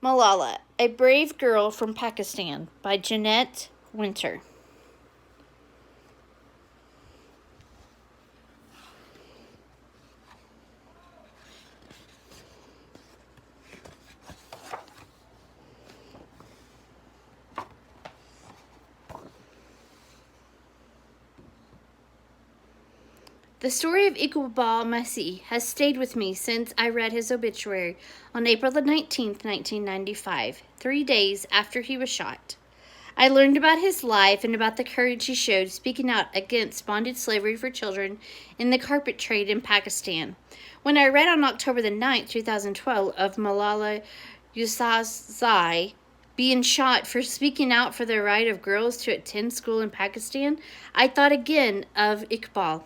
Malala, a Brave Girl from Pakistan by Jeanette Winter. The story of Iqbal Masih has stayed with me since I read his obituary on April the 19th, 1995, 3 days after he was shot. I learned about his life and about the courage he showed speaking out against bondage slavery for children in the carpet trade in Pakistan. When I read on October the 9th, 2012 of Malala Yousafzai being shot for speaking out for the right of girls to attend school in Pakistan, I thought again of Iqbal.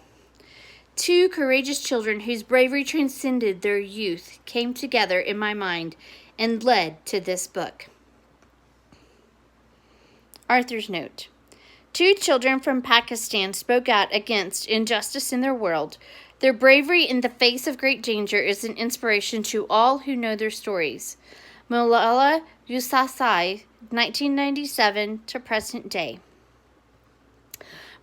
Two courageous children whose bravery transcended their youth came together in my mind and led to this book. Author's note. Two children from Pakistan spoke out against injustice in their world. Their bravery in the face of great danger is an inspiration to all who know their stories. Malala Yousafzai, 1997 to present day.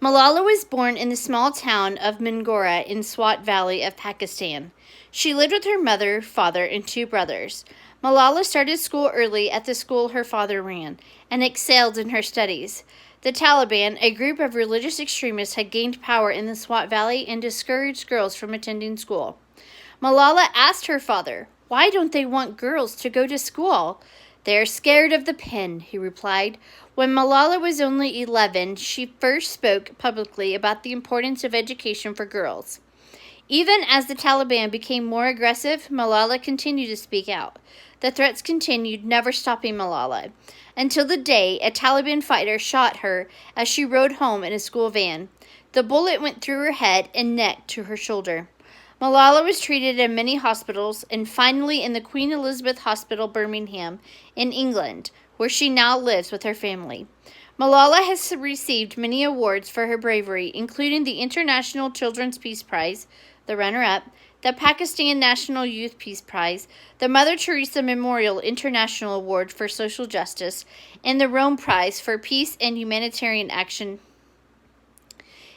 Malala was born in the small town of Mingora in Swat Valley of Pakistan. She lived with her mother, father, and two brothers. Malala started school early at the school her father ran and excelled in her studies. The Taliban, a group of religious extremists, had gained power in the Swat Valley and discouraged girls from attending school. Malala asked her father, "Why don't they want girls to go to school?" "They're scared of the pen," he replied. When Malala was only 11, she first spoke publicly about the importance of education for girls. Even as the Taliban became more aggressive, Malala continued to speak out. The threats continued, never stopping Malala, until the day a Taliban fighter shot her as she rode home in a school van. The bullet went through her head and neck to her shoulder. Malala was treated in many hospitals and finally in the Queen Elizabeth Hospital, Birmingham, in England, where she now lives with her family. Malala has received many awards for her bravery, including the International Children's Peace Prize, the runner-up, the Pakistan National Youth Peace Prize, the Mother Teresa Memorial International Award for Social Justice, and the Rome Prize for Peace and Humanitarian Action.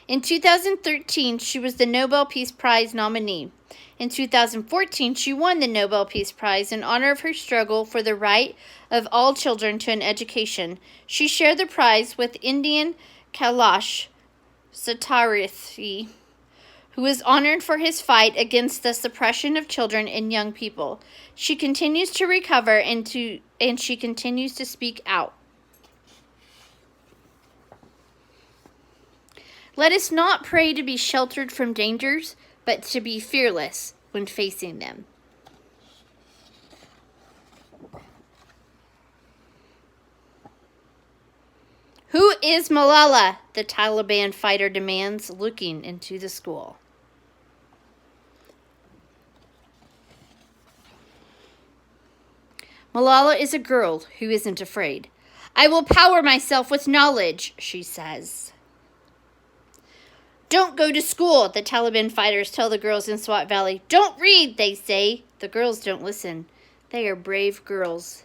In 2013, she was the Nobel Peace Prize nominee. In 2014, she won the Nobel Peace Prize in honor of her struggle for the right of all children to an education. She shared the prize with Indian Kailash Satyarthi, who was honored for his fight against the suppression of children and young people. She continues to recover and she continues to speak out. Let us not pray to be sheltered from dangers, but to be fearless when facing them. Who is Malala? The Taliban fighter demands, looking into the school. Malala is a girl who isn't afraid. "I will power myself with knowledge," she says. "Don't go to school," the Taliban fighters tell the girls in Swat Valley. "Don't read," they say. The girls don't listen. They are brave girls.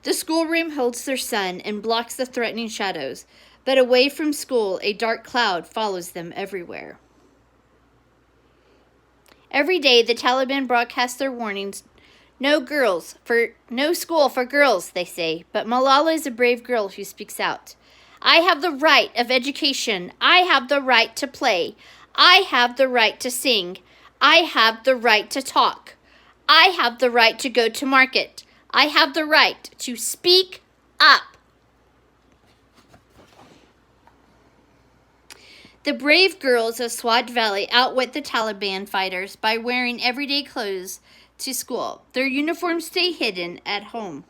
The schoolroom holds their sun and blocks the threatening shadows, but away from school, a dark cloud follows them everywhere. Every day, the Taliban broadcast their warnings. No school for girls, they say, but Malala is a brave girl who speaks out. "I have the right of education. I have the right to play. I have the right to sing. I have the right to talk. I have the right to go to market. I have the right to speak up." The brave girls of Swat Valley outwit the Taliban fighters by wearing everyday clothes to school. Their uniforms stay hidden at home.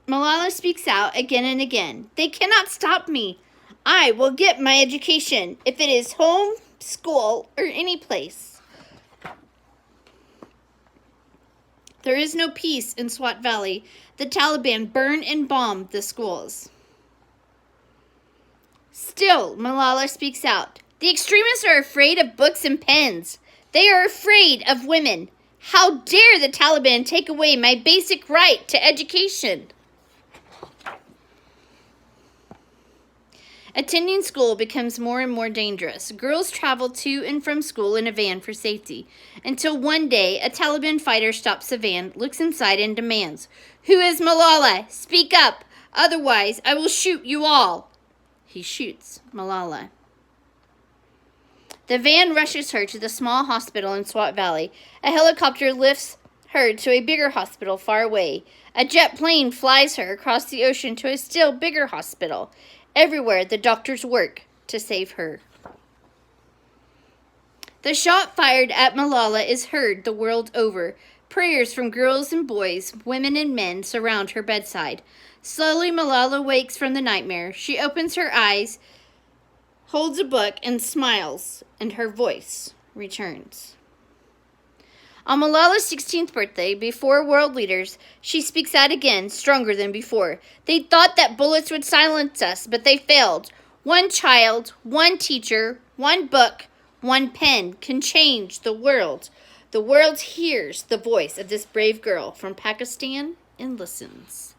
Malala speaks out again and again. "They cannot stop me. I will get my education, if it is home, school, or any place." There is no peace in Swat Valley. The Taliban burn and bomb the schools. Still, Malala speaks out. The extremists are afraid of books and pens. They are afraid of women. How dare the Taliban take away my basic right to education? Attending school becomes more and more dangerous. Girls travel to and from school in a van for safety, until one day a Taliban fighter stops the van, looks inside, and demands, "Who is Malala? Speak up, otherwise I will shoot you all." He shoots Malala. The van rushes her to the small hospital in Swat Valley. A helicopter lifts her to a bigger hospital far away. A jet plane flies her across the ocean to a still bigger hospital. Everywhere the doctors work to save her. The shot fired at Malala is heard the world over. Prayers from girls and boys, women and men surround her bedside. Slowly Malala wakes from the nightmare. She opens her eyes, holds a book, and smiles, and her voice returns. On Malala's 16th birthday, before world leaders, she speaks out again, stronger than before. They thought that bullets would silence us, but they failed. One child, one teacher, one book, one pen can change the world. The world hears the voice of this brave girl from Pakistan and listens.